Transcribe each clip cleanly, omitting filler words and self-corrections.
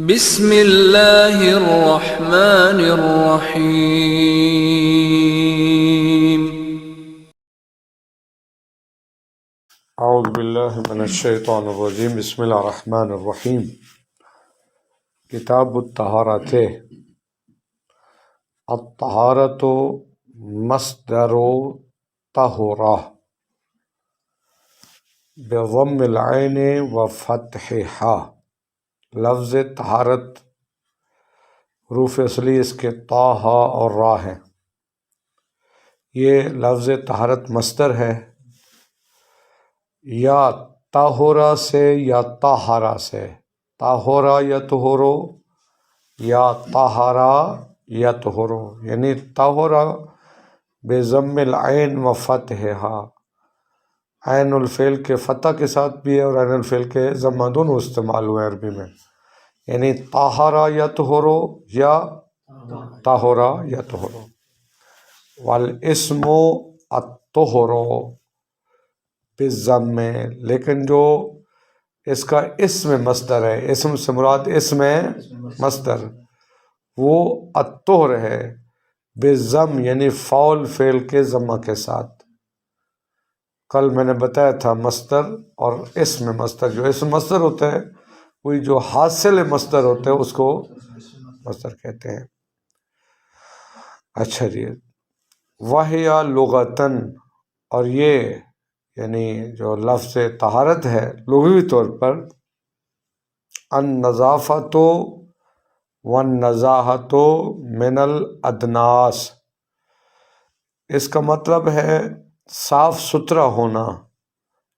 بسم اللہ الرحمن الرحیم۔ اعوذ باللہ من الشیطان الرجیم، بسم اللہ الرحمن الرحیم۔ کتاب الطہارۃ۔ الطہارۃ مصدر طہرہ بضم العین و فتحہا۔ لفظ طہارت حروف اصلی اس کے طا، ہا اور را ہے۔ یہ لفظ طہارت مصدر ہے، یا طہورا سے یا طہارا سے، طہورا یا طہورو یا طہارا یا طہورو، یعنی طہورا بضم العین و فتحہا۔ عین الفعل کے فتح کے ساتھ بھی ہے اور عین الفعل کے ضمہ، دونوں استعمال ہوئے عربی میں، یعنی طہارا یا طہورو یا طہورا یا طہورو۔ والاسم الطہر بالضم، لیکن جو اس کا اسم مصدر ہے، اسم سے مراد اسم مصدر، وہ الطہر ہے بالضم، یعنی فعل فعل کے ضمہ کے ساتھ۔ کل میں نے بتایا تھا مصدر اور اسم مصدر، جو اسم مصدر ہوتا ہے وہی جو حاصل مصدر ہوتا ہے اس کو مصدر کہتے ہیں۔ اچھا جی، وَهِيَ لغتاً، اور یہ یعنی جو لفظ طہارت ہے لغوی طور پر، النظافۃ والنزاہۃ من الادناس، اس کا مطلب ہے صاف ستھرا ہونا،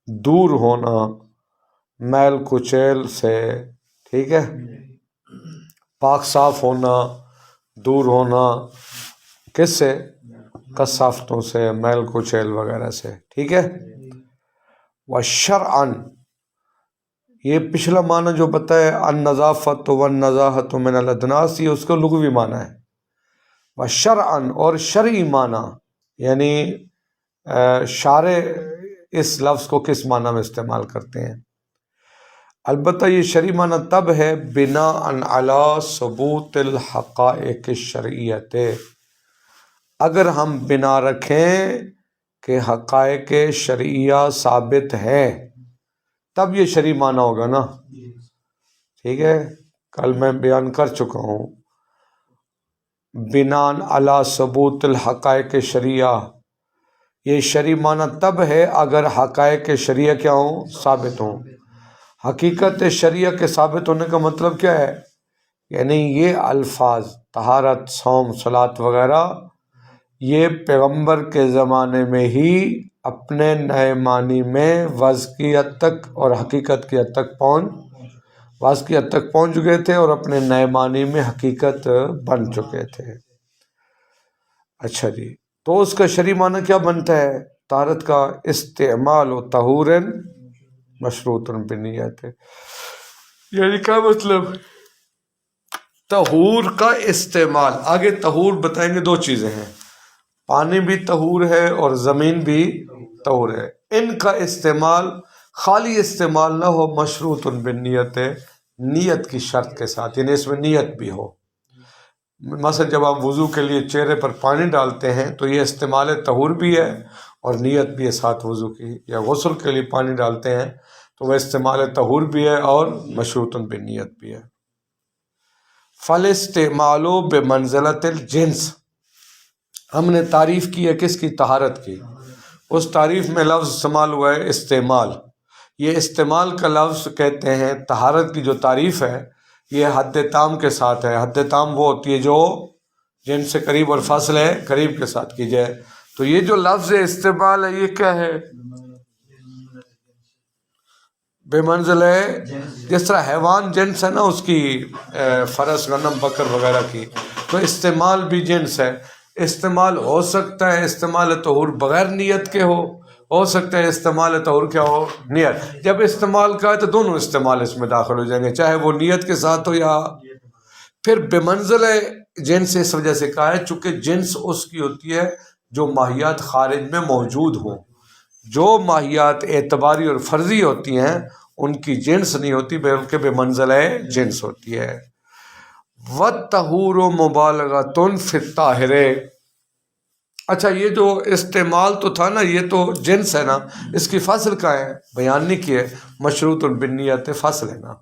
دور ہونا میل کچیل سے، ٹھیک ہے، پاک صاف ہونا، دور ہونا کس سے؟ کثافتوں سے، میل کچیل وغیرہ سے، ٹھیک ہے۔ وشرعاً، یہ پچھلا معنی جو بتایا النظافۃ والنزاہۃ من الادناس، یہ اس کا لغوی معنی ہے۔ وشرعاً، اور شرعی معنی، یعنی شارع اس لفظ کو کس معنی میں استعمال کرتے ہیں؟ البتہ یہ شرعی معنی تب ہے بناء علی ثبوت الحقائق الشرعیۃ، اگر ہم بنا رکھیں کہ حقائق شرعیہ ثابت ہے تب یہ شرعی معنی ہوگا نا، ٹھیک ہے۔ کل میں بیان کر چکا ہوں، بناء علی ثبوت الحقائق شرعیہ، یہ شرعی معنی تب ہے اگر حقائق شرعیہ کیا ہوں؟ ثابت ہوں۔ حقیقت شرعیہ کے ثابت ہونے کا مطلب کیا ہے؟ یعنی یہ الفاظ طہارت، صوم، صلاۃ وغیرہ، یہ پیغمبر کے زمانے میں ہی اپنے نئے معنی میں وضع کی حد تک اور حقیقت کی حد تک پہنچ چکے تھے اور اپنے نئے معنی میں حقیقت بن چکے تھے۔ اچھا جی، تو اس کا شرعی معنی کیا بنتا ہے؟ طہارت کا استعمال و طہور مشروط بنیت، یعنی کیا مطلب؟ طہور کا استعمال، آگے طہور بتائیں گے، دو چیزیں ہیں، پانی بھی طہور ہے اور زمین بھی طہور ہے۔ ان کا استعمال خالی استعمال نہ ہو، مشروط بالنیت، نیت کی شرط کے ساتھ، یعنی اس میں نیت بھی ہو۔ مثلا جب آپ وضو کے لیے چہرے پر پانی ڈالتے ہیں تو یہ استعمال طہور بھی ہے اور نیت بھی ہے ساتھ وضو کی، یا غسل کے لیے پانی ڈالتے ہیں تو وہ استعمال طہور بھی ہے اور مشروط بالنیت بھی ہے۔ فالاستعمال بمنزلۃ الجنس، ہم نے تعریف کی ہے کس کی؟ طہارت کی۔ اس تعریف میں لفظ استعمال ہوا ہے استعمال، یہ استعمال کا لفظ کہتے ہیں طہارت کی جو تعریف ہے یہ حد تام کے ساتھ ہے۔ حد تام وہ ہوتی ہے جو جن سے قریب اور فاصل ہے قریب کے ساتھ کی جائے۔ تو یہ جو لفظ استعمال ہے یہ کیا ہے؟ بے منزل ہے، جس طرح حیوان جنس ہے نا اس کی، فرس، غنم، بکر وغیرہ کی، تو استعمال بھی جنس ہے۔ استعمال ہو سکتا ہے استعمال طہور بغیر نیت کے ہو سکتا ہے استعمال طہور کیا ہو؟ نیت۔ جب استعمال کا ہے تو دونوں استعمال اس میں داخل ہو جائیں گے، چاہے وہ نیت کے ساتھ ہو یا پھر بے منزل جنس، اس وجہ سے کہا ہے چونکہ جنس اس کی ہوتی ہے جو ماہیات خارج میں موجود ہوں۔ جو ماہیات اعتباری اور فرضی ہوتی ہیں ان کی جنس نہیں ہوتی بلکہ بے منزل جنس ہوتی ہے۔ والطہور مبالغۃ فی الطاہر۔ اچھا یہ جو استعمال تو تھا نا، یہ تو جنس ہے نا، اس کی فصل کا ہے، بیان نہیں کیے، مشروط بالنیت، فصل ہے نا،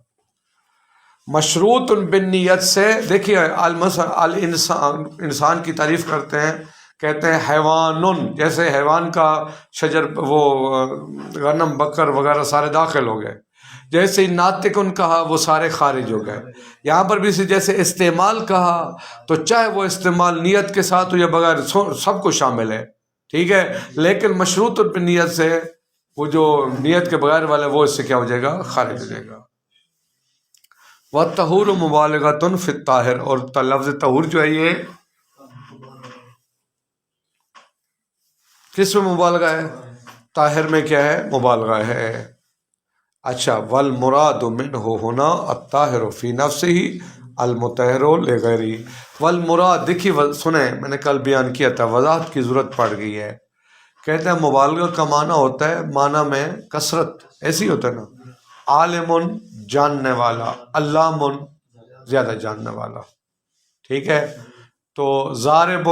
مشروط بالنیت سے دیکھیے الانسان، انسان کی تعریف کرتے ہیں، کہتے ہیں حیوان، جیسے حیوان کا شجر وہ غنم بکر وغیرہ سارے داخل ہو گئے، جیسے ناطقن کہا وہ سارے خارج ہو گئے۔ یہاں پر بھی جیسے استعمال کہا تو چاہے وہ استعمال نیت کے ساتھ ہو یا بغیر، سب کو شامل ہے، ٹھیک ہے، لیکن مشروط بالنیت سے وہ جو نیت کے بغیر والا وہ اس سے کیا ہو جائے گا، خارج ہو جائے گا۔ وَالطَّہُورُ مُبَالَغَةٌ فِي الطَّاہر، اور لفظ طہور جو ہے یہ کس میں مبالغہ ہے؟ طاہر میں کیا ہے؟ مبالغہ ہے۔ اچھا، والمراد منہ ہونا الطاہر فی نفسہ المطہر لغیرہ۔ والمراد، دیکھیے سنیں، میں نے کل بیان کیا تھا، وضاحت کی ضرورت پڑ گئی ہے۔ کہتے ہیں مبالغہ کا معنی ہوتا ہے، معنی میں کثرت، ایسی ہوتا ہے نا، عالم جاننے والا، علام زیادہ جاننے والا، ٹھیک ہے، تو ضارب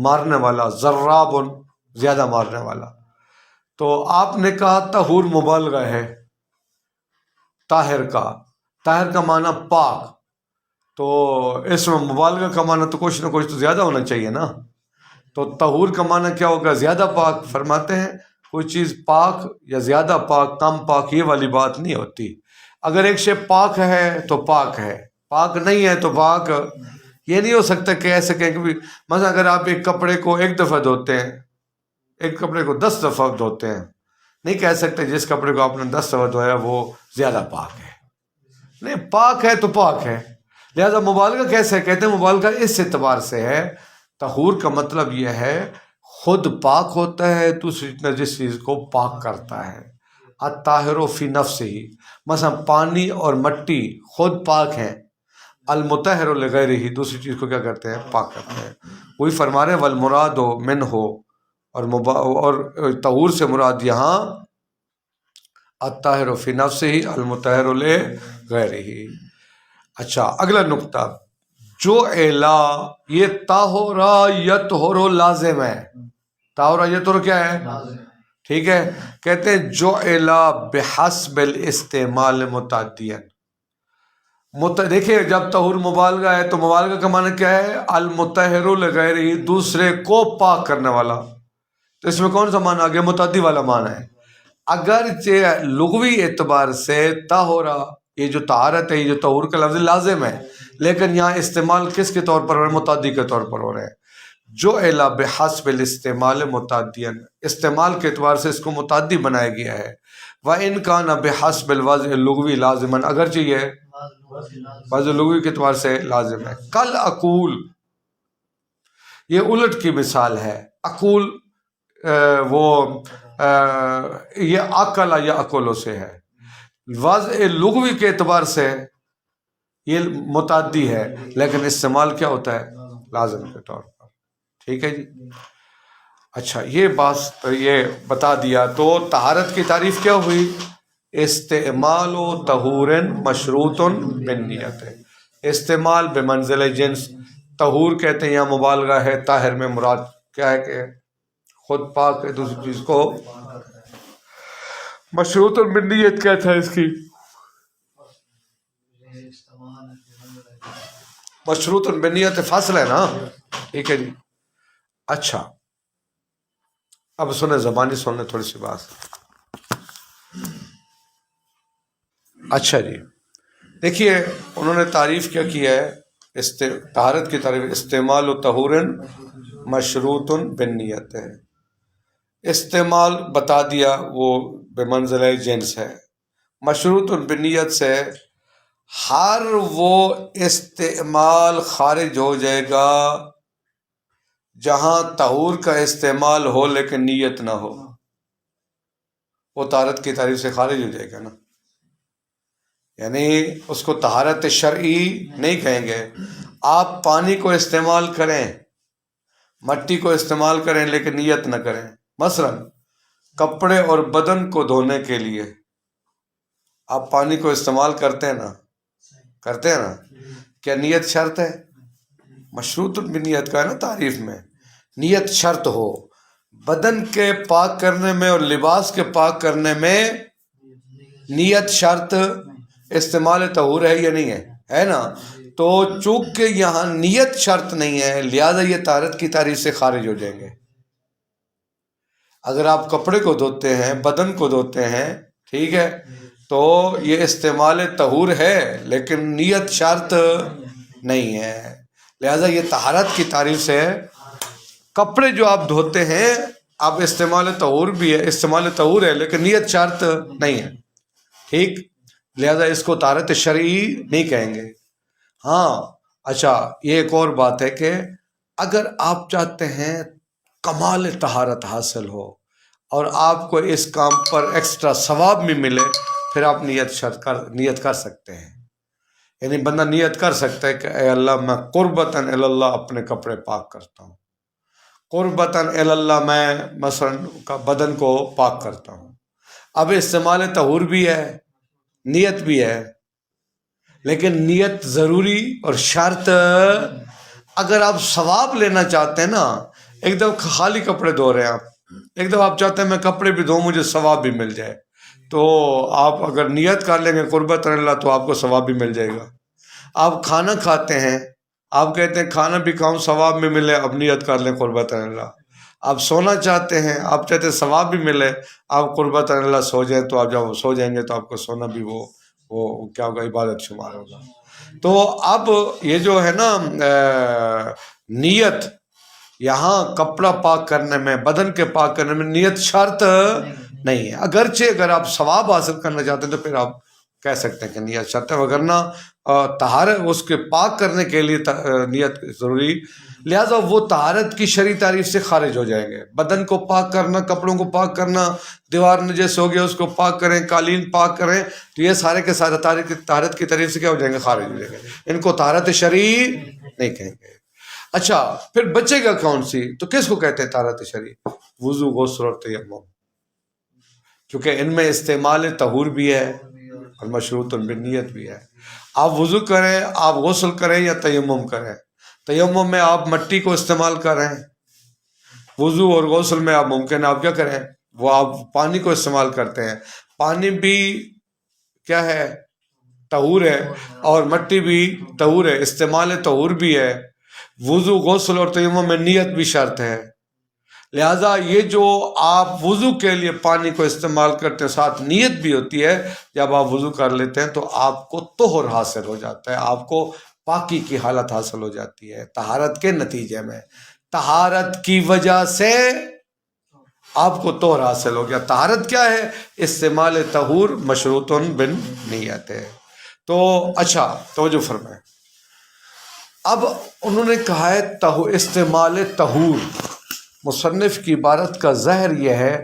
مارنے والا، ضراب زیادہ مارنے والا۔ تو آپ نے کہا طہور مبالغہ ہے طاہر کا، طاہر کا معنی پاک، تو اس میں مبالغہ کا معنی تو کچھ نہ کچھ تو زیادہ ہونا چاہیے نا، تو طہور کا معنی کیا ہوگا؟ زیادہ پاک۔ فرماتے ہیں کوئی چیز پاک یا زیادہ پاک، کم پاک، یہ والی بات نہیں ہوتی۔ اگر ایک شے پاک ہے تو پاک ہے، پاک نہیں ہے تو پاک یہ نہیں ہو سکتا کہ ایسے کہ مثلا اگر آپ ایک کپڑے کو ایک دفعہ دھوتے ہیں، ایک کپڑے کو 10 دفعہ دھوتے ہیں، نہیں کہہ سکتے جس کپڑے کو آپ نے 10 دفعہ دھویا وہ زیادہ پاک ہے، نہیں، پاک ہے تو پاک ہے۔ لہذا مبالغہ کیسے کہتے ہیں؟ مبالغہ اس اعتبار سے ہے، طہور کا مطلب یہ ہے خود پاک ہوتا ہے، دوسری نجس چیز کو پاک کرتا ہے۔ الطاہر فی نفسہ، مثلا پانی اور مٹی خود پاک ہیں، المطہر لغیرہ، دوسری چیز کو کیا کرتے ہیں؟ پاک کرتے ہیں۔ وہی فرما رہے ہیں والمراد منہ، اور طہور سے مراد یہاں الطاہر فی نفسہ المطہر لغیرہ۔ اچھا، اگلا نقطہ، جو الا، یہ طاہرا یطہر لازم ہے، طاہرا یطہر کیا ہے؟ ٹھیک ہے، کہتے ہیں جو الا بحسب الاستعمال متعدیا۔ دیکھیں جب طہور مبالغہ ہے تو مبالغہ کا معنی کیا ہے؟ المطہر لغیرہ، دوسرے کو پاک کرنے والا، تو اس میں کون سا معنی آ گیا؟ متعدی والا معنی ہے۔ اگرچہ لغوی اعتبار سے طہورا، یہ جو طہارت ہے، یہ جو طہور کا لفظ لازم ہے، لیکن یہاں استعمال کس کے طور پر ہو رہا ہے؟ متعدی کے طور پر ہو رہا ہے۔ جو الا بحسب الاستعمال متعدیا، استعمال کے اعتبار سے اس کو متعدی بنایا گیا ہے۔ وَإِنْ كَانَ بِحَسْبِ الْوَضْعِ اللُّغْوِي لَازِمًا، اگرچہ یہ وضع لغوی کے اعتبار سے لازم ہے۔ کل اقول، یہ الٹ کی مثال ہے، اقول یہ عقل یا عقلوں سے ہے، وضع لغوی کے اعتبار سے یہ متعدی ہے، لیکن استعمال کیا ہوتا ہے؟ لازم کے طور پر، ٹھیک ہے جی۔ اچھا، یہ بات یہ بتا دیا، تو طہارت کی تعریف کیا ہوئی؟ استعمال و طہور مشروط بالنیت، استعمال بمنزل جنس، طہور کہتے ہیں یہاں مبالغہ ہے، طاہر میں مراد کیا ہے کہ خود پاک ہے، دوسری چیز کو مشروط بالنیت کہتا ہے، اس کی مشروط بالنیت فاصل ہے نا، ٹھیک ہے جی۔ اچھا، اب سنیں، زبانی سنیں تھوڑی سی بات۔ اچھا جی، دیکھیے انہوں نے تعریف کیا کی ہے طہارت کی تعریف، استعمال و طہور مشروط بالنیت ہے، استعمال بتا دیا وہ بمنزلہ جنس ہے، مشروط بالنیت سے ہر وہ استعمال خارج ہو جائے گا جہاں طہور کا استعمال ہو لیکن نیت نہ ہو، وہ طہارت کی تعریف سے خارج ہو جائے گا نا، یعنی اس کو طہارت شرعی نہیں کہیں گے۔ آپ پانی کو استعمال کریں، مٹی کو استعمال کریں لیکن نیت نہ کریں، مثلا کپڑے اور بدن کو دھونے کے لیے آپ پانی کو استعمال کرتے ہیں نا، کیا نیت شرط ہے؟ مشروط بنیت کا ہے نا تعریف میں، نیت شرط ہو۔ بدن کے پاک کرنے میں اور لباس کے پاک کرنے میں نیت شرط، استعمال طہور ہے یا نہیں ہے نا؟ تو چونکہ یہاں نیت شرط نہیں ہے، لہذا یہ طہارت کی تعریف سے خارج ہو جائیں گے۔ اگر آپ کپڑے کو دھوتے ہیں، بدن کو دھوتے ہیں، ٹھیک ہے، تو یہ استعمال طہور ہے لیکن نیت شرط نہیں ہے، لہذا یہ طہارت کی تعریف سے ہے۔ کپڑے جو آپ دھوتے ہیں، آپ استعمال طہور بھی ہے، استعمال طہور ہے لیکن نیت شرط نہیں ہے، ٹھیک، لہذا اس کو طہارت شرعی نہیں کہیں گے۔ ہاں اچھا، یہ ایک اور بات ہے کہ اگر آپ چاہتے ہیں کمال طہارت حاصل ہو اور آپ کو اس کام پر ایکسٹرا ثواب بھی ملے، پھر آپ نیت کر سکتے ہیں، یعنی بندہ نیت کر سکتا ہے کہ اے اللہ میں قربتاً اللہ اپنے کپڑے پاک کرتا ہوں، قربتاً اللہ میں مثلا بدن کو پاک کرتا ہوں۔ اب استعمال طہور بھی ہے، نیت بھی ہے، لیکن نیت ضروری اور شرط۔ اگر آپ ثواب لینا چاہتے ہیں نا، ایک دفعہ خالی کپڑے دھو رہے ہیں آپ، ایک دفعہ آپ چاہتے ہیں میں کپڑے بھی دھوؤں مجھے ثواب بھی مل جائے، تو آپ اگر نیت کر لیں گے قربت اللہ تو آپ کو ثواب بھی مل جائے گا۔ آپ کھانا کھاتے ہیں، آپ کہتے ہیں کھانا بھی کھاؤں ثواب بھی ملے، اب نیت کر لیں قربت اللہ۔ آپ سونا چاہتے ہیں، آپ چاہتے ہیں ثواب بھی ملے، آپ قربت اللہ سو جائیں، تو آپ جب سو جائیں گے تو آپ کو سونا بھی وہ کیا ہوگا، عبادت شمار ہوگا۔ تو اب یہ جو ہے نا نیت، یہاں کپڑا پاک کرنے میں، بدن کے پاک کرنے میں نیت شرط نہیں ہے، اگرچہ اگر آپ ثواب حاصل کرنا چاہتے ہیں تو پھر آپ کہہ سکتے ہیں کہ نیت شرط ہے، وگرنہ طہارت اس کے پاک کرنے کے لیے نیت ضروری، لہٰذا وہ طہارت کی شرعی تعریف سے خارج ہو جائیں گے۔ بدن کو پاک کرنا، کپڑوں کو پاک کرنا، دیوار نجس ہو گیا اس کو پاک کریں، قالین پاک کریں، تو یہ سارے کے سارے طہارت کی تعریف سے کیا ہو جائیں گے، خارج ہو جائیں گے، ان کو طہارت شرعی نہیں کہیں گے۔ اچھا، پھر بچے گا کون سی؟ تو کس کو کہتے ہیں طہارت شرعی؟ وضو، غسل اور تیمم، کیونکہ ان میں استعمال طہور بھی ہے اور مشروط بالنیت بھی ہے۔ آپ وضو کریں، آپ غسل کریں یا تیمم کریں، تیمم میں آپ مٹی کو استعمال کریں، وضو اور غسل میں آپ ممکن آپ کیا کریں، وہ آپ پانی کو استعمال کرتے ہیں، پانی بھی کیا ہے، طہور ہے، اور مٹی بھی طہور ہے، استعمال طہور بھی ہے۔ وضو، غسل اور تیمم میں نیت بھی شرط ہے، لہٰذا یہ جو آپ وضو کے لیے پانی کو استعمال کرتے ہیں ساتھ نیت بھی ہوتی ہے، جب آپ وضو کر لیتے ہیں تو آپ کو طہر حاصل ہو جاتا ہے، آپ کو پاکی کی حالت حاصل ہو جاتی ہے طہارت کے نتیجے میں، طہارت کی وجہ سے آپ کو طہر حاصل ہو گیا۔ طہارت کیا ہے؟ استعمال طہور مشروط بالنیت ہے۔ تو اچھا توجہ فرمائیں، اب انہوں نے کہا ہے استعمال طہور، مصنف کی عبارت کا ظاہر یہ ہے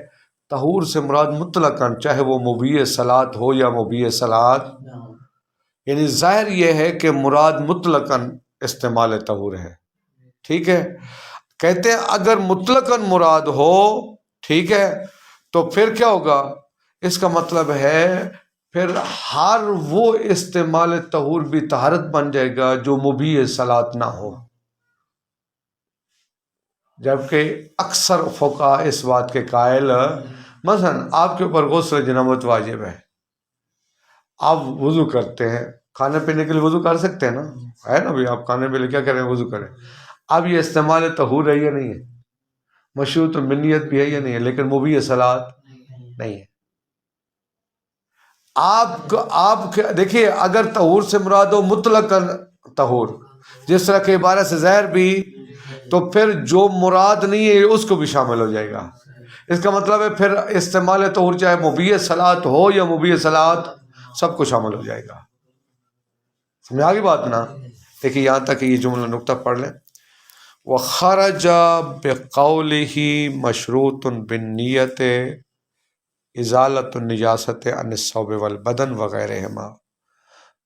طہور سے مراد مطلقاً، چاہے وہ مبیح صلاۃ ہو یا مبیح صلاۃ، یعنی ظاہر یہ ہے کہ مراد مطلقاً استعمال طہور ہے، ٹھیک ہے۔ کہتے ہیں اگر مطلقاً مراد ہو، ٹھیک ہے، تو پھر کیا ہوگا، اس کا مطلب ہے پھر ہر وہ استعمال طہور بھی طہارت بن جائے گا جو مبیح صلاۃ نہ ہو، جبکہ اکثر فقہاء اس بات کے قائل، مثلا آپ کے اوپر غسل جنابت واجب ہے، آپ وضو کرتے ہیں، کھانے پینے کے لیے وضو کر سکتے ہیں نا، ہے نا بھی، آپ کھانے پینے کیا کریں، وضو کریں، اب یہ استعمال طہور ہے یا نہیں ہے، مشروط بالنیت بھی ہے یا نہیں ہے، لیکن مبیح صلاۃ نہیں ہے۔ آپ دیکھیے، اگر طہور سے مراد ہو مطلقاً طہور، جس طرح کے عبارت سے ظاہر بھی، تو پھر جو مراد نہیں ہے اس کو بھی شامل ہو جائے گا۔ اس کا مطلب ہے پھر استعمال طہور چاہے مبیح صلاۃ ہو یا مبیح صلاۃ، سب کو شامل ہو جائے گا۔ سمجھ آ گئی بات نا؟ دیکھیے یہاں تک یہ جملہ نقطہ پڑھ لیں، وَخَرَجَ بِقَوْلِهِ مَشْرُوطٌ بِالنِّيَّةِ ازالۃ النجاست عن الثوب والبدن وغیرہما،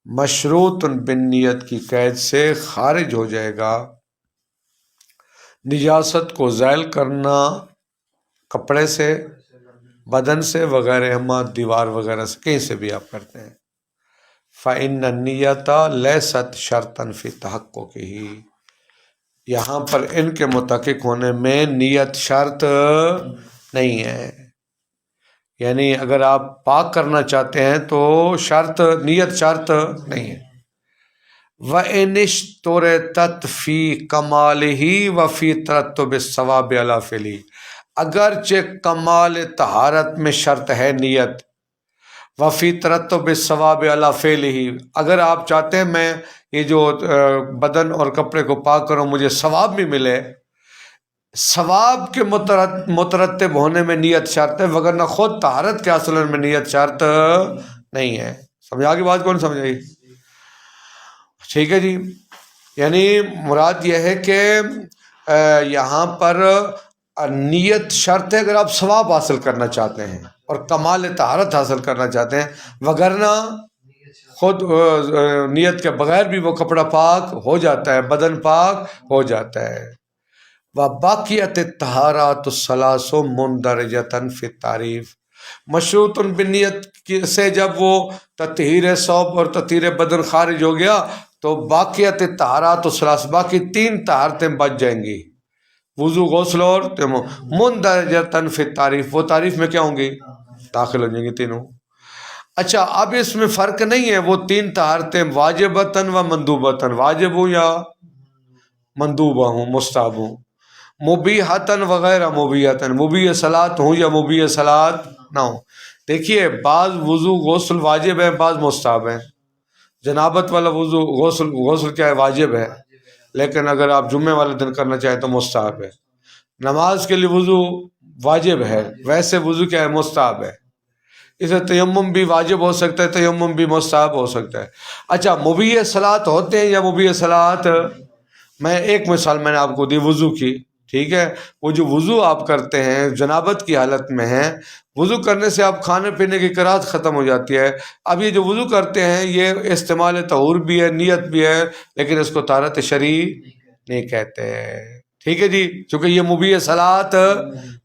مشروط بالنیت کی قید سے خارج ہو جائے گا نجاست کو زائل کرنا کپڑے سے، بدن سے، وغیرہما دیوار وغیرہ سے، کہیں سے بھی آپ کرتے ہیں۔ فإن النیۃ لیست شرطا فی تحققہ، یہاں پر ان کے متحقق ہونے میں نیت شرط نہیں ہے، یعنی اگر آپ پاک کرنا چاہتے ہیں تو نیت شرط نہیں ہے۔ وَإِنِ اشْتُرِطَتْ فِي كَمَالِهِ وَفِي تَرَتُّبِ الثَّوَابِ عَلَى فِعْلِهِ، اگرچہ کمال طہارت میں شرط ہے نیت، وفی ترتب الثواب علی فعلہ، اگر آپ چاہتے ہیں میں یہ جو بدن اور کپڑے کو پاک کروں مجھے ثواب بھی ملے، ثواب کے مترتب ہونے میں نیت شرط ہے، وگرنہ خود طہارت کے حاصل میں نیت شرط نہیں ہے۔ سمجھا کی بات؟ کون سمجھائی؟ ٹھیک ہے جی، یعنی مراد یہ ہے کہ یہاں پر نیت شرط ہے اگر آپ ثواب حاصل کرنا چاہتے ہیں اور کمال طہارت حاصل کرنا چاہتے ہیں، وگرنہ خود نیت کے بغیر بھی وہ کپڑا پاک ہو جاتا ہے، بدن پاک ہو جاتا ہے۔ وَبَاقِيَةِ الطَّهَارَاتُ الثَّلَاثُ مُندَرَجَةً فِي التَّعْرِيفِ، مشروط بالنیت سے جب وہ تطہیر ثوب اور تطہیر بدن خارج ہو گیا تو باقیت الطہارات الثلاث، باقی 3 طہارتیں بچ جائیں گی، وضو، غسل اور تیمم، مندرجۃ فی التعریف، وہ تعریف میں کیا ہوں گی؟ داخل ہو جائیں گی تینوں۔ اچھا، اب اس میں فرق نہیں ہے وہ 3 طہارتیں واجبتاً و مندوبتاً، واجب ہوں یا مندوبہ ہوں، مستحب ہوں، مبیحتاً وغیرہ مبیحتاً، مبیح صلاۃ ہوں یا مبیح صلاۃ نہ ہوں۔ دیکھیے، بعض وضو غسل واجب ہے، بعض مستحب ہیں۔ جنابت والا وضو غسل کیا ہے؟ واجب ہے، لیکن اگر آپ جمعے والے دن کرنا چاہیں تو مستحب ہے۔ نماز کے لیے وضو واجب ہے، ویسے وضو کیا ہے؟ مستحب ہے۔ اسے تیمم بھی واجب ہو سکتا ہے، تیمم بھی مستحب ہو سکتا ہے۔ اچھا، مبیح صلاۃ ہوتے ہیں یا مبیح صلاۃ؟ میں ایک مثال میں نے آپ کو دی وضو کی، ٹھیک ہے؟ وہ جو وضو آپ کرتے ہیں جنابت کی حالت میں ہیں، وضو کرنے سے آپ کھانے پینے کی کراہت ختم ہو جاتی ہے۔ اب یہ جو وضو کرتے ہیں یہ استعمال طہور بھی ہے، نیت بھی ہے، لیکن اس کو طہارت شرعی نہیں کہتے، ٹھیک ہے جی، چونکہ یہ مبیح صلاۃ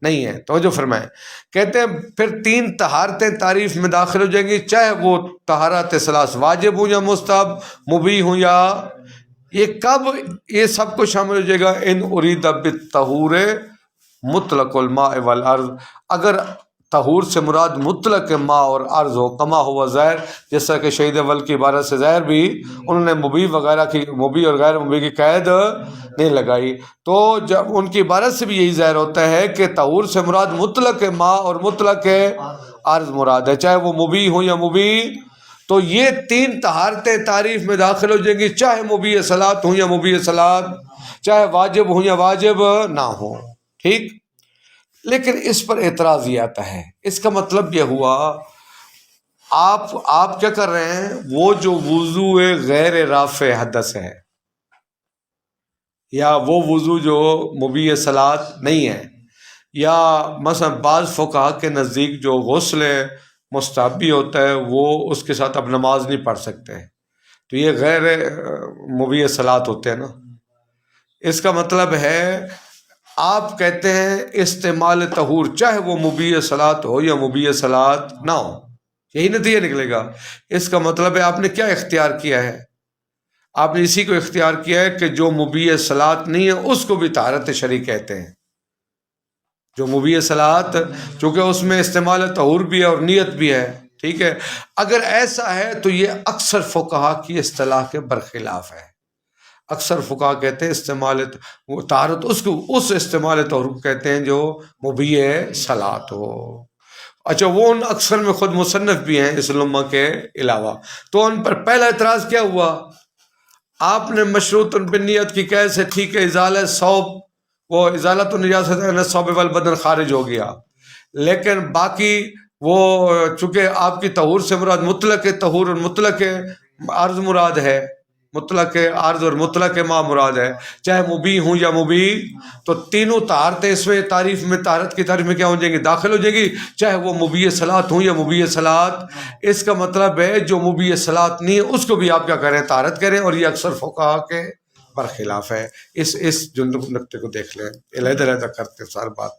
نہیں ہے۔ توجہ فرمائیں، کہتے ہیں پھر 3 طہارتیں تعریف میں داخل ہو جائیں گی، چاہے وہ طہارت ثلاث واجب ہوں یا مستحب، مبیح ہوں یا، یہ کب یہ سب کو شامل ہو جائے گا؟ ان ارید بالطہور مطلق الماء والارض، اگر طہور سے مراد مطلق ماء اور ارض ہو، کما ہوا ظاہر، جیسا کہ شہید اول کی عبارت سے ظاہر بھی انہوں نے مبیح وغیرہ کی، مبیح اور غیر مبیح کی قید نہیں لگائی، تو جب ان کی عبارت سے بھی یہی ظاہر ہوتا ہے کہ طہور سے مراد مطلق ماء اور مطلق ارض مراد ہے، چاہے وہ مبیح ہوں یا مبیح، تو یہ 3 طہارتیں تعریف میں داخل ہو جائیں گی، چاہے مبیح صلاۃ ہوں یا مبیح صلاۃ، چاہے واجب ہوں یا واجب نہ ہوں، ٹھیک؟ لیکن اس پر اعتراض یہ آتا ہے، اس کا مطلب یہ ہوا آپ کیا کر رہے ہیں؟ وہ جو وضو غیر رافع حدث ہے یا وہ وضو جو مبیح صلاۃ نہیں ہے، یا مثلا بعض فقہا کے نزدیک جو غسل مستحب بھی ہوتا ہے وہ اس کے ساتھ اب نماز نہیں پڑھ سکتے، تو یہ غیر مبیح صلاۃ ہوتے ہیں نا۔ اس کا مطلب ہے آپ کہتے ہیں استعمال طہور چاہے وہ مبیح صلاۃ ہو یا مبیح صلاۃ نہ ہو، یہی نتیجہ نکلے گا۔ اس کا مطلب ہے آپ نے کیا اختیار کیا ہے؟ آپ نے اسی کو اختیار کیا ہے کہ جو مبیح صلاۃ نہیں ہے اس کو بھی طہارت شرعی کہتے ہیں، جو مبیح صلاۃ، چونکہ اس میں استعمال طہور بھی ہے اور نیت بھی ہے، ٹھیک ہے؟ اگر ایسا ہے تو یہ اکثر فقہا کی اصطلاح کے برخلاف ہے۔ اکثر فقہا کہتے ہیں استعمال طہارت اس استعمال طہور کو کہتے ہیں جو مبیح صلاۃ ہو۔ اچھا، وہ ان اکثر میں خود مصنف بھی ہیں اس علماء کے علاوہ، تو ان پر پہلا اعتراض کیا ہوا؟ آپ نے مشروط بالنیت کی قید سے ٹھیک ہے، ازالہ ثوب، وہ ازالۃ النجاست الثوب والبدن خارج ہو گیا، لیکن باقی وہ چونکہ آپ کی طہور سے مراد مطلق طہور اور مطلق عرض مراد ہے، مطلق عرض اور مطلق ماء مراد ہے، چاہے مبیح ہوں یا مبیح، تو تینوں طہارتیں اس میں تعریف میں، طہارت کی تعریف میں کیا ہو جائیں گی؟ داخل ہو جائیں گی، چاہے وہ مبیح صلاۃ ہوں یا مبیح صلاۃ۔ اس کا مطلب ہے جو مبیح صلاۃ نہیں ہے اس کو بھی آپ کیا کریں؟ طہارت کریں، اور یہ اکثر فقہا کے برخلاف ہے۔ اس جو نقطے کو دیکھ لیں، علیحدہ علیحدہ کرتے سار بات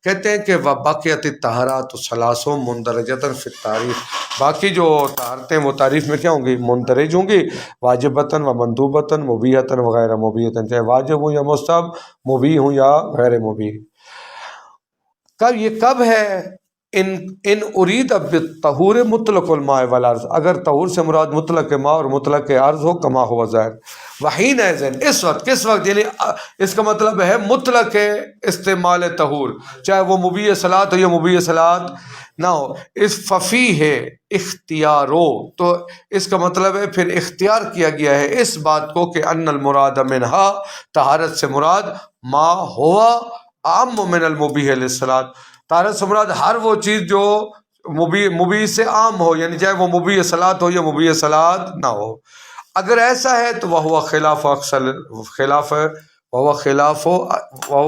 کہتے ہیں کہ باقیات الطہارات ثلاث مندرجۃ فی التعریف، باقی جو طہارتیں وہ تعریف میں کیا ہوں گی؟ مندرج ہوں گی، واجبتاً و مندوبتاً، مبیحتاً و غیر مبیحتاً، چاہے واجب ہوں یا مستحب، مبیح ہوں یا غیر مبیح۔ یہ کب ہے؟ ان ارید بالطہور مطلق الماء والارض، اگر طہور سے مراد مطلق ماء اور مطلق ارض ہو، کما ہوا ظاہر، وحین ایزن، اس وقت، کس وقت؟ یعنی اس کا مطلب ہے مطلق استعمال طہور، چاہے وہ مبیح صلاۃ ہو یا مبیح صلاۃ نہ ہو، اس ففی ہے اختیارو، تو اس کا مطلب ہے پھر اختیار کیا گیا ہے اس بات کو کہ ان المراد منہا، طہارت سے مراد ما ہوا عام من المبیح للصلاۃ، طہارت سے مراد ہر وہ چیز جو مبیح سے عام ہو، یعنی چاہے وہ مبیح صلاۃ ہو یا مبیح صلاۃ نہ ہو۔ اگر ایسا ہے تو وہ خلاف اکثر، وہ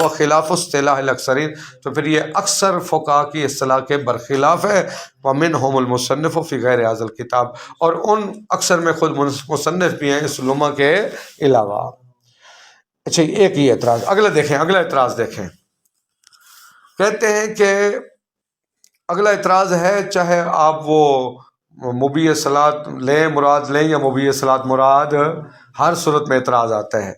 خلاف اصطلاح الاکثرین، تو پھر یہ اکثر فقہا کی اصطلاح کے برخلاف ہے۔ ومنہم المصنف فی غیر ھذا الکتاب، اور ان اکثر میں خود مصنف بھی ہیں اس لمحہ کے علاوہ۔ اچھا ایک یہ اعتراض، اگلا اعتراض دیکھیں، کہتے ہیں کہ اگلا اعتراض ہے، چاہے آپ وہ مبیح صلاۃ مراد لیں یا مبیح صلاۃ مراد، ہر صورت میں اعتراض آتا ہے۔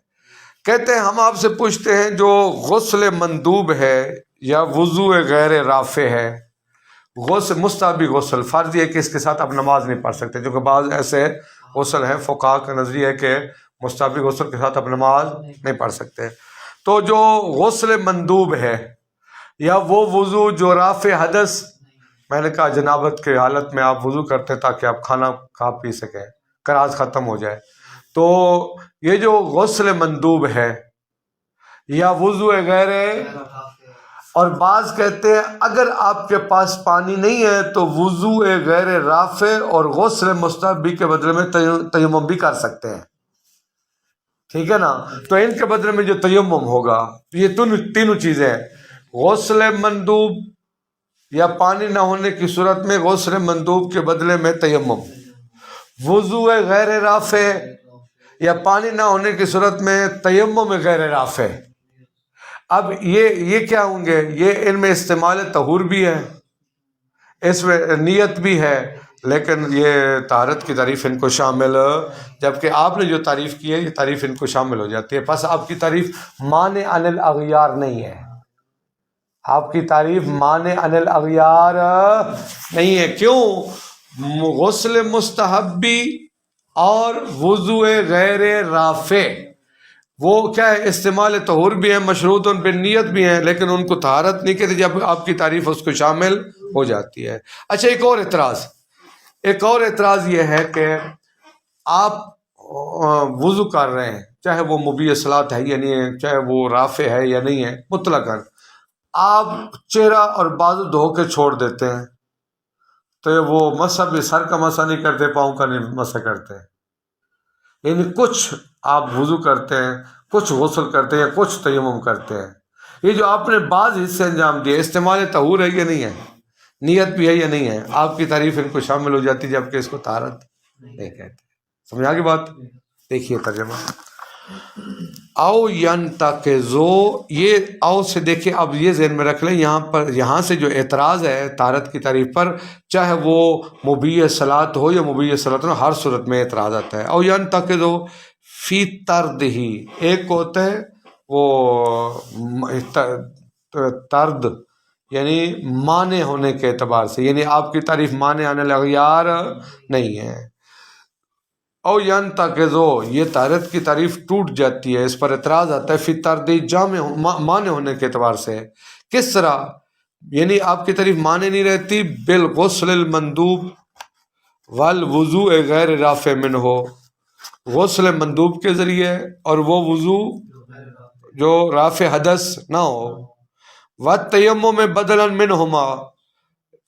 کہتے ہیں ہم آپ سے پوچھتے ہیں جو غسل مندوب ہے یا وضو غیر رافع ہے، غسل مستحبی غسل، فرض یہ کہ اس کے ساتھ آپ نماز نہیں پڑھ سکتے، جو کہ بعض ایسے غسل ہیں فقہا کا نظریہ ہے کہ مستحبی غسل کے ساتھ آپ نماز نہیں پڑھ سکتے، تو جو غسل مندوب ہے یا وہ وضو جو رافع حدث، میں نے کہا جنابت کے حالت میں آپ وضو کرتے ہیں تاکہ آپ کھانا کھا پی سکیں، قراض ختم ہو جائے، تو یہ جو غسل مندوب ہے یا وضو غیر، اور بعض کہتے ہیں اگر آپ کے پاس پانی نہیں ہے تو وضو غیر رافع اور غسل مستحبی کے بدلے میں تیمم بھی کر سکتے ہیں، ٹھیک ہے نا؟ تو ان کے بدلے میں جو تیمم ہوگا، یہ تینوں چیزیں ہیں، غسل مندوب یا پانی نہ ہونے کی صورت میں غسل مندوب کے بدلے میں تیمم، وضو غیر رافع یا پانی نہ ہونے کی صورت میں تیمم غیر رافع۔ اب یہ کیا ہوں گے؟ یہ ان میں استعمال طہور بھی ہے، اس میں نیت بھی ہے، لیکن یہ طہارت کی تعریف ان کو شامل، جبکہ آپ نے جو تعریف کی ہے یہ تعریف ان کو شامل ہو جاتی ہے، پس آپ کی تعریف مانع عن الاغیار نہیں ہے، آپ کی تعریف مانع عن الاغیار نہیں ہے۔ کیوں؟ غسل مستحبی اور وضو غیر رافع وہ کیا ہے؟ استعمال طہور بھی ہیں، مشروط بالنیت بھی ہیں، لیکن ان کو طہارت نہیں کہتے، جب آپ کی تعریف اس کو شامل ہو جاتی ہے۔ اچھا ایک اور اعتراض یہ ہے کہ آپ وضو کر رہے ہیں، چاہے وہ مبیح صلاۃ ہے یا نہیں ہے، چاہے وہ رافع ہے یا نہیں ہے، مطلقاً آپ چہرہ اور بازو دھو کے چھوڑ دیتے ہیں، تو وہ مسح بھی سر کا مسح نہیں کرتے، پاؤں کا نہیں مسح کرتے، یعنی کچھ آپ وضو کرتے ہیں، کچھ غسل کرتے ہیں، کچھ تیمم کرتے ہیں، یہ جو آپ نے بعض حصے انجام دیے، استعمال طہور ہے یا نہیں ہے، نیت بھی ہے یا نہیں ہے، آپ کی تعریف ان کو شامل ہو جاتی، جبکہ اس کو طہارت نہیں کہتے۔ سمجھ آ گئی بات؟ دیکھیے ترجمہ، او ینتقضو، یہ او سے دیکھیں، اب یہ ذہن میں رکھ لیں، یہاں سے جو اعتراض ہے طہارت کی تعریف پر، چاہے وہ مبیح صلاۃ ہو یا مبیح صلاۃ نہ، ہر صورت میں اعتراض آتا ہے۔ او ینتقضو فی طرد ہی، ایک ہوتا ہے وہ طرد یعنی مانع ہونے کے اعتبار سے، یعنی آپ کی تعریف مانع عن الاغیار نہیں ہے۔ او ینتقضو، یہ طہارت کی تعریف ٹوٹ جاتی ہے، اس پر اعتراض آتا ہے، فی طرد جامع، مانع ہونے کے اعتبار سے۔ کس طرح؟ یعنی آپ کی تعریف مانع نہیں رہتی، بالغسل المندوب والوضوء غیر رافع منہ، غسل مندوب کے ذریعے اور وہ وضو جو رافع حدث نہ ہو، والتیمم بدلا منہما،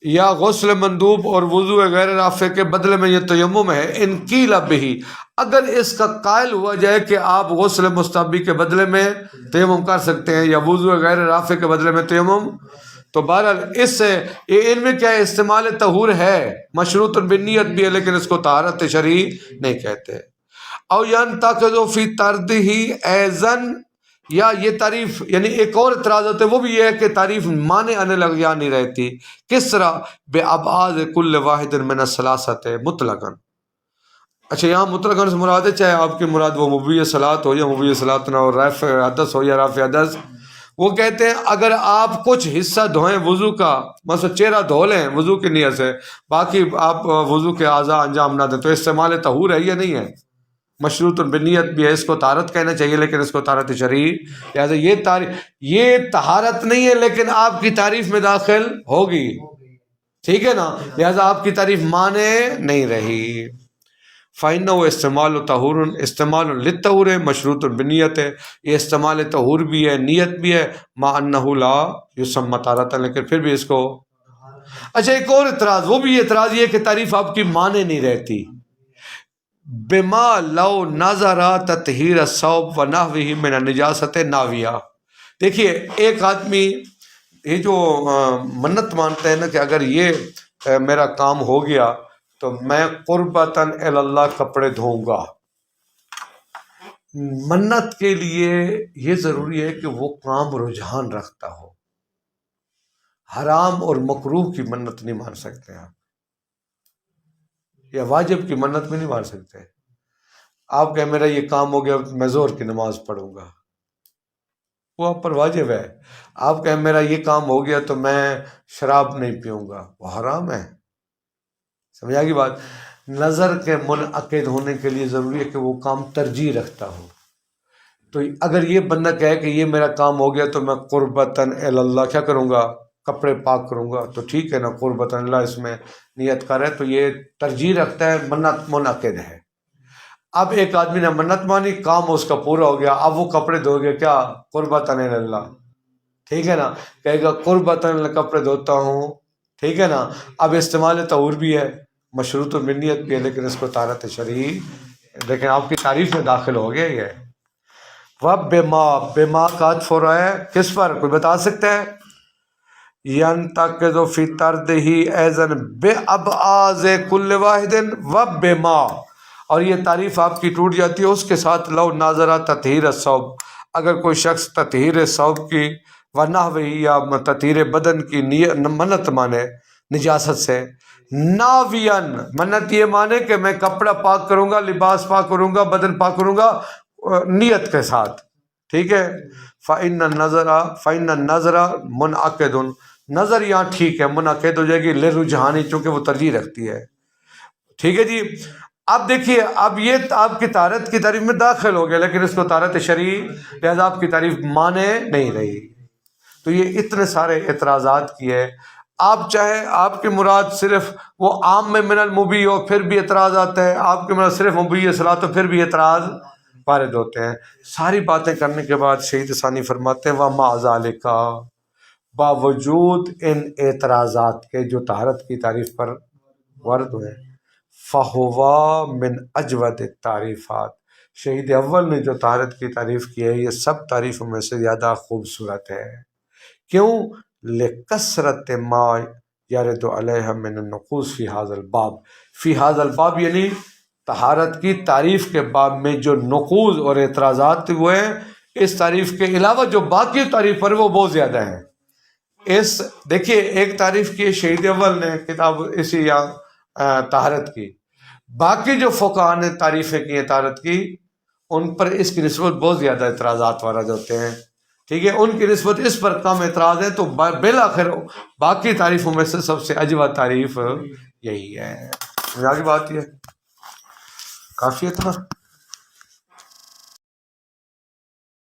یا غسل مندوب اور وضو غیر رافع کے بدلے میں یہ تیمم ہے، ان قیل بہ، اگر اس کا قائل ہوا جائے کہ آپ غسل مستحبی کے بدلے میں تیمم کر سکتے ہیں یا وضو غیر رافع کے بدلے میں تیمم، تو بہرحال اس سے ان میں کیا ہے؟ استعمال طہور ہے، مشروط بالنیت بھی ہے، لیکن اس کو طہارت شرعی نہیں کہتے۔ او ینتقض فی طردہ ایضا یا یہ تعریف یعنی ایک اور اعتراض ہوتا ہے، وہ بھی یہ ہے کہ تعریف مانے آنے لگ یا نہیں رہتی. کس طرح؟ بے ابعاد کل واحد من الثلاثۃ مطلقاً. اچھا یہاں مطلقاً سے مراد ہے چاہے آپ کی مراد وہ مبیح صلاۃ ہو یا مبیح صلاۃ نہ ہو، رافع حدث ہو یا رافع حدث. وہ کہتے ہیں اگر آپ کچھ حصہ دھوئیں وضو کا، مثلا چہرہ دھو لیں وضو کی نیت سے، باقی آپ وضو کے اعضاء انجام نہ دیں، تو استعمال طہور ہے یا نہیں ہے؟ مشروط بالنیت بھی ہے، اس کو طہارت کہنا چاہیے لیکن اس کو طہارت شرعی. لہٰذا یہ طہارت نہیں ہے لیکن آپ کی تعریف میں داخل ہوگی، ٹھیک ہے نا. لہٰذا آپ کی تعریف مانے نہیں رہی. فَإِنَّهُ استعمال طہور، استعمال للطہور ہے، مشروط بالنیت ہے، یہ استعمال طہور بھی ہے، نیت بھی ہے، مع انہ لا یسمى طہارۃ، لیکن پھر بھی اس کو. اچھا ایک اور اعتراض، وہ بھی اعتراض یہ کہ تعریف آپ کی مانے نہیں رہتی. بما لو نظر تطہیر الثوب ونحوہ من النجاست ناویہ. دیکھیے ایک آدمی یہ جو منت مانتے ہیں نا کہ اگر یہ میرا کام ہو گیا تو میں قربتاً الی اللہ کپڑے دھوؤں گا. منت کے لیے یہ ضروری ہے کہ وہ کام رجحان رکھتا ہو. حرام اور مکروہ کی منت نہیں مان سکتے آپ، یا واجب کی منت میں نہیں مان سکتے. آپ کہ میرا یہ کام ہو گیا میں ظہر کی نماز پڑھوں گا، وہ آپ پر واجب ہے. آپ کہ میرا یہ کام ہو گیا تو میں شراب نہیں پیوں گا، وہ حرام ہے. سمجھا کی بات؟ نظر کے منعقد ہونے کے لیے ضروری ہے کہ وہ کام ترجیح رکھتا ہو. تو اگر یہ بندہ کہے کہ یہ میرا کام ہو گیا تو میں قربتاً الی اللہ کیا کروں گا، کپڑے پاک کروں گا، تو ٹھیک ہے نا، قربتاً اللہ اس میں نیت کر ہے تو یہ ترجیح رکھتا ہے، منت منعقد ہے. اب ایک آدمی نے منت مانی، کام اس کا پورا ہو گیا، اب وہ کپڑے دھو گے کیا، قربتاً الی اللہ، ٹھیک ہے نا. کہے گا قربتاً کپڑے دھوتا ہوں، ٹھیک ہے نا. اب استعمال طہور بھی ہے، مشروط بالنیت بھی ہے، لیکن اس کو طہارت شرعی، لیکن آپ کی تعریف میں داخل ہو گیا. یہ بما کا عطف ہو رہا ہے کس پر، کوئی بتا سکتا ہے؟ ينتقض في طرده ايضا بابعاض كل واحد وبما، اور یہ تعریف آپ کی ٹوٹ جاتی ہے اس کے ساتھ لو ناظرہ تطہیر الثوب، اگر کوئی شخص تطہیر ثوب کی ونحوہ یا تطہیر بدن کی منت مانے نجاست سے، ناویان منت یہ مانے کہ میں کپڑا پاک کروں گا، لباس پاک کروں گا، بدن پاک کروں گا نیت کے ساتھ، ٹھیک ہے. فَإِنَّ النَّظْرَ مُنْعَقِدٌ، نظر یہاں ٹھیک ہے منعقد ہو جائے گی لرجحانی، چونکہ وہ ترجیح رکھتی ہے، ٹھیک ہے جی. اب دیکھیے اب یہ آپ کی طہارت کی تعریف میں داخل ہو گیا لیکن اس کو طہارت شرعی، لہذا آپ کی تعریف مانے نہیں رہی. تو یہ اتنے سارے اعتراضات کیے. آپ چاہے آپ کی مراد صرف وہ عام میں من المبیح ہو پھر بھی اعتراض آتا ہے، آپ کی مراد صرف مبیح صلاۃ ہو پھر بھی اعتراض وارد ہوتے ہیں. ساری باتیں کرنے کے بعد شہید ثانی فرماتے ہیں وَمَعَ ذَلِكَ، باوجود ان اعتراضات کے جو طہارت کی تعریف پر وارد ہوئے، فَهُوَ مِنْ أَجْوَدِ التَّعْرِيفَاتِ، شہید اول نے جو طہارت کی تعریف کی ہے یہ سب تعریفوں میں سے زیادہ خوبصورت ہے. کیوں؟ لِكَثْرَةِ مَا يَرِدُ عَلَيْهَا مِنَ النُّقُوصِ فِي هَذَا الْبَابِ، فی هذا الباب یعنی طہارت کی تعریف کے باب میں جو نقوض اور اعتراضات ہوئے ہیں اس تعریف کے علاوہ جو باقی تعریف پر وہ بہت زیادہ ہیں. اس دیکھیے ایک تعریف کی شہید اول نے کتاب اسی طہارت کی، باقی جو فقہاء نے تعریفیں کی ہیں طہارت کی ان پر اس کی نسبت بہت زیادہ اعتراضات وارد ہوتے ہیں، ٹھیک ہے. ان کی نسبت اس پر کم اعتراض ہے، تو بالآخر باقی تعریفوں میں سے سب سے اجود تعریف یہی ہے. آگے بات یہ کافی اتنا